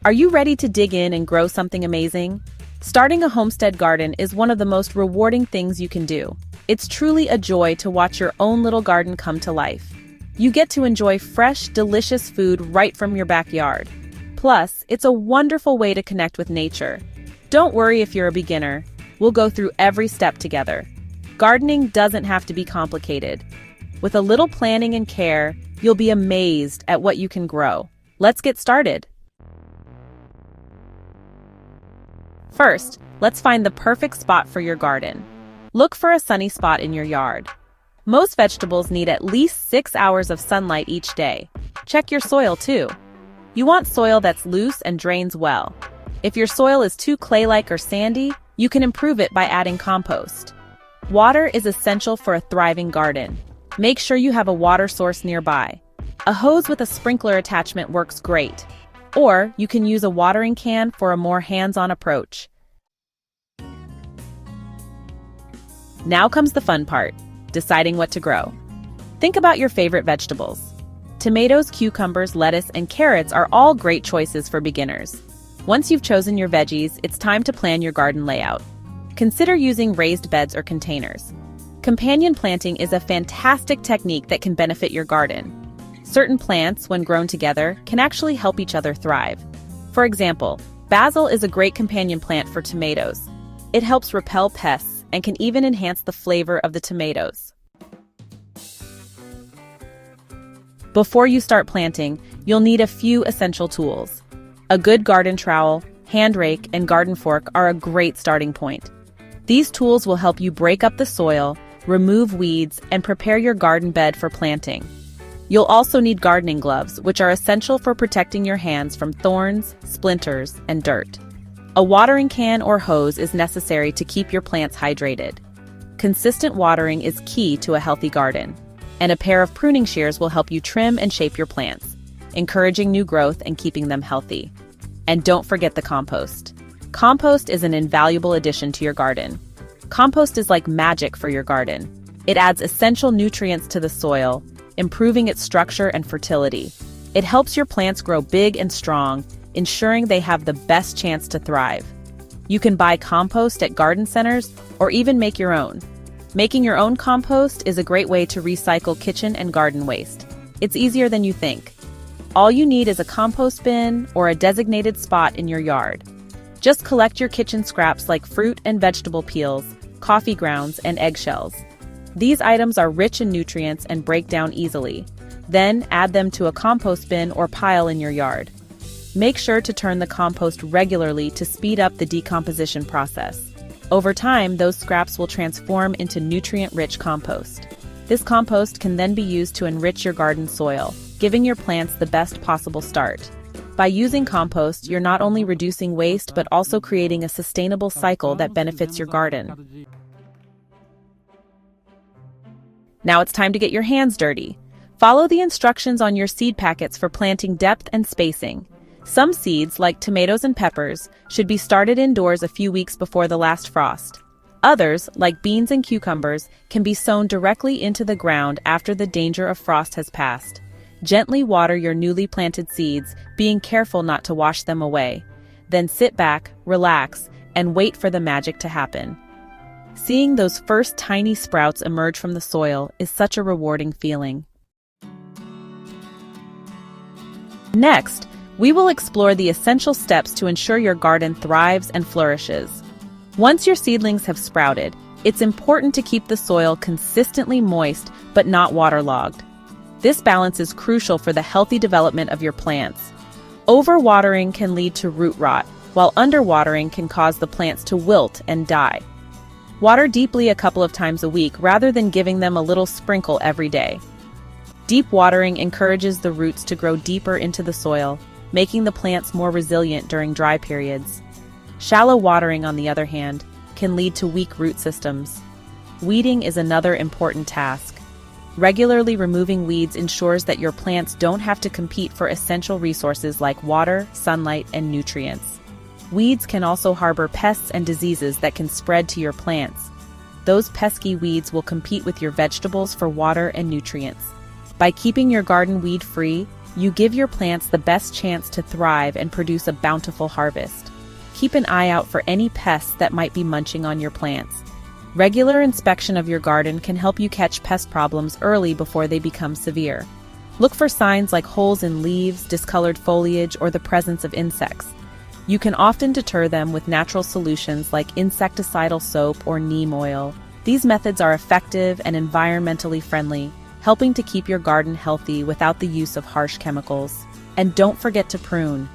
Are you ready to dig in and grow something amazing? Starting a homestead garden is one of the most rewarding things you can do. It's truly a joy to watch your own little garden come to life. You get to enjoy fresh, delicious food right from your backyard. Plus, it's a wonderful way to connect with nature. Don't worry if you're a beginner. We'll go through every step together. Gardening doesn't have to be complicated. With a little planning and care, you'll be amazed at what you can grow. Let's get started. First, let's find the perfect spot for your garden. Look for a sunny spot in your yard. Most vegetables need at least 6 hours of sunlight each day. Check your soil too. You want soil that's loose and drains well. If your soil is too clay-like or sandy, you can improve it by adding compost. Water is essential for a thriving garden. Make sure you have a water source nearby. A hose with a sprinkler attachment works great. Or you can use a watering can for a more hands-on approach. Now comes the fun part, deciding what to grow. Think about your favorite vegetables. Tomatoes, cucumbers, lettuce, and carrots are all great choices for beginners. Once you've chosen your veggies, it's time to plan your garden layout. Consider using raised beds or containers. Companion planting is a fantastic technique that can benefit your garden. Certain plants, when grown together, can actually help each other thrive. For example, basil is a great companion plant for tomatoes. It helps repel pests and can even enhance the flavor of the tomatoes. Before you start planting, you'll need a few essential tools. A good garden trowel, hand rake, and garden fork are a great starting point. These tools will help you break up the soil, remove weeds, and prepare your garden bed for planting. You'll also need gardening gloves, which are essential for protecting your hands from thorns, splinters, and dirt. A watering can or hose is necessary to keep your plants hydrated. Consistent watering is key to a healthy garden, and a pair of pruning shears will help you trim and shape your plants, encouraging new growth and keeping them healthy. And don't forget the compost. Compost is an invaluable addition to your garden. Compost is like magic for your garden. It adds essential nutrients to the soil, improving its structure and fertility. It helps your plants grow big and strong, ensuring they have the best chance to thrive. You can buy compost at garden centers or even make your own. Making your own compost is a great way to recycle kitchen and garden waste. It's easier than you think. All you need is a compost bin or a designated spot in your yard. Just collect your kitchen scraps like fruit and vegetable peels, coffee grounds, and eggshells. These items are rich in nutrients and break down easily. Then add them to a compost bin or pile in your yard. Make sure to turn the compost regularly to speed up the decomposition process. Over time, those scraps will transform into nutrient-rich compost. This compost can then be used to enrich your garden soil, giving your plants the best possible start. By using compost, you're not only reducing waste but also creating a sustainable cycle that benefits your garden. Now it's time to get your hands dirty. Follow the instructions on your seed packets for planting depth and spacing. Some seeds, like tomatoes and peppers, should be started indoors a few weeks before the last frost. Others, like beans and cucumbers, can be sown directly into the ground after the danger of frost has passed. Gently water your newly planted seeds, being careful not to wash them away. Then sit back, relax, and wait for the magic to happen. Seeing those first tiny sprouts emerge from the soil is such a rewarding feeling. Next, we will explore the essential steps to ensure your garden thrives and flourishes. Once your seedlings have sprouted, it's important to keep the soil consistently moist but not waterlogged. This balance is crucial for the healthy development of your plants. Overwatering can lead to root rot, while underwatering can cause the plants to wilt and die. Water deeply a couple of times a week rather than giving them a little sprinkle every day. Deep watering encourages the roots to grow deeper into the soil, making the plants more resilient during dry periods. Shallow watering, on the other hand, can lead to weak root systems. Weeding is another important task. Regularly removing weeds ensures that your plants don't have to compete for essential resources like water, sunlight, and nutrients. Weeds can also harbor pests and diseases that can spread to your plants. Those pesky weeds will compete with your vegetables for water and nutrients. By keeping your garden weed-free, you give your plants the best chance to thrive and produce a bountiful harvest. Keep an eye out for any pests that might be munching on your plants. Regular inspection of your garden can help you catch pest problems early before they become severe. Look for signs like holes in leaves, discolored foliage, or the presence of insects. You can often deter them with natural solutions like insecticidal soap or neem oil. These methods are effective and environmentally friendly, helping to keep your garden healthy without the use of harsh chemicals. And don't forget to prune.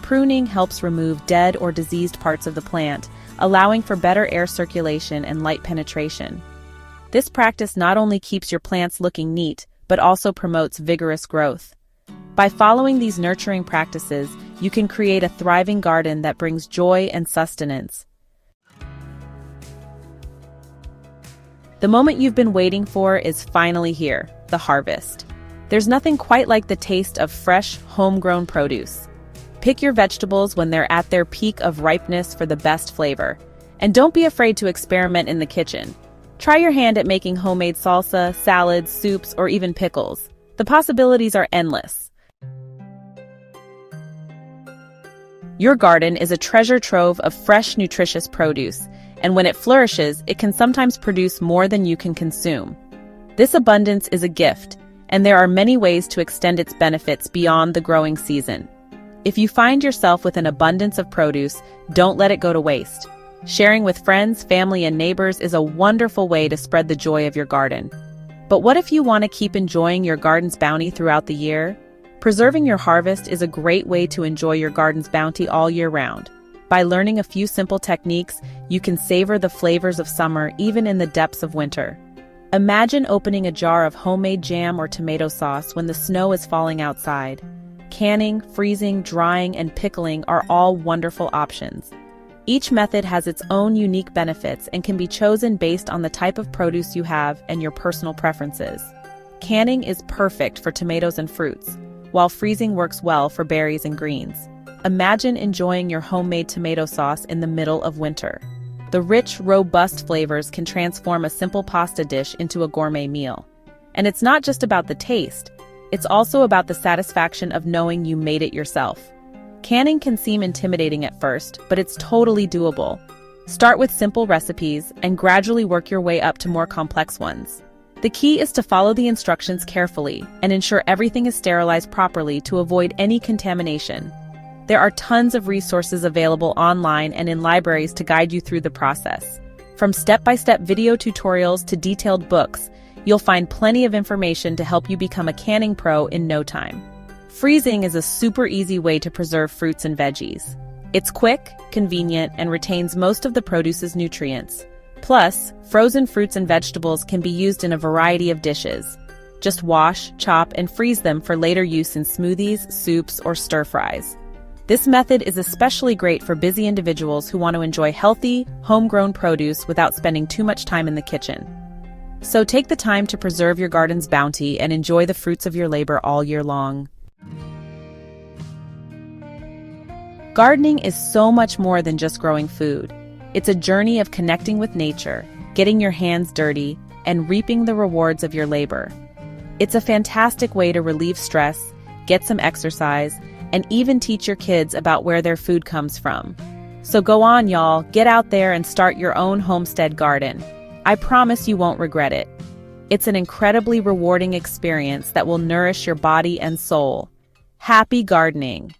Pruning helps remove dead or diseased parts of the plant, allowing for better air circulation and light penetration. This practice not only keeps your plants looking neat, but also promotes vigorous growth. By following these nurturing practices, you can create a thriving garden that brings joy and sustenance. The moment you've been waiting for is finally here, the harvest. There's nothing quite like the taste of fresh, homegrown produce. Pick your vegetables when they're at their peak of ripeness for the best flavor. And don't be afraid to experiment in the kitchen. Try your hand at making homemade salsa, salads, soups, or even pickles. The possibilities are endless. Your garden is a treasure trove of fresh, nutritious produce, and when it flourishes, it can sometimes produce more than you can consume. This abundance is a gift, and there are many ways to extend its benefits beyond the growing season. If you find yourself with an abundance of produce, don't let it go to waste. Sharing with friends, family, and neighbors is a wonderful way to spread the joy of your garden. But what if you want to keep enjoying your garden's bounty throughout the year? Preserving your harvest is a great way to enjoy your garden's bounty all year round. By learning a few simple techniques, you can savor the flavors of summer even in the depths of winter. Imagine opening a jar of homemade jam or tomato sauce when the snow is falling outside. Canning, freezing, drying, and pickling are all wonderful options. Each method has its own unique benefits and can be chosen based on the type of produce you have and your personal preferences. Canning is perfect for tomatoes and fruits, while freezing works well for berries and greens. Imagine enjoying your homemade tomato sauce in the middle of winter. The rich, robust flavors can transform a simple pasta dish into a gourmet meal. And it's not just about the taste, it's also about the satisfaction of knowing you made it yourself. Canning can seem intimidating at first, but it's totally doable. Start with simple recipes and gradually work your way up to more complex ones. The key is to follow the instructions carefully and ensure everything is sterilized properly to avoid any contamination. There are tons of resources available online and in libraries to guide you through the process. From step-by-step video tutorials to detailed books, you'll find plenty of information to help you become a canning pro in no time. Freezing is a super easy way to preserve fruits and veggies. It's quick, convenient, and retains most of the produce's nutrients. Plus, frozen fruits and vegetables can be used in a variety of dishes. Just wash, chop, and freeze them for later use in smoothies, soups, or stir-fries. This method is especially great for busy individuals who want to enjoy healthy, homegrown produce without spending too much time in the kitchen. So take the time to preserve your garden's bounty and enjoy the fruits of your labor all year long. Gardening is so much more than just growing food. It's a journey of connecting with nature, getting your hands dirty, and reaping the rewards of your labor. It's a fantastic way to relieve stress, get some exercise, and even teach your kids about where their food comes from. So go on, y'all, get out there and start your own homestead garden. I promise you won't regret it. It's an incredibly rewarding experience that will nourish your body and soul. Happy gardening!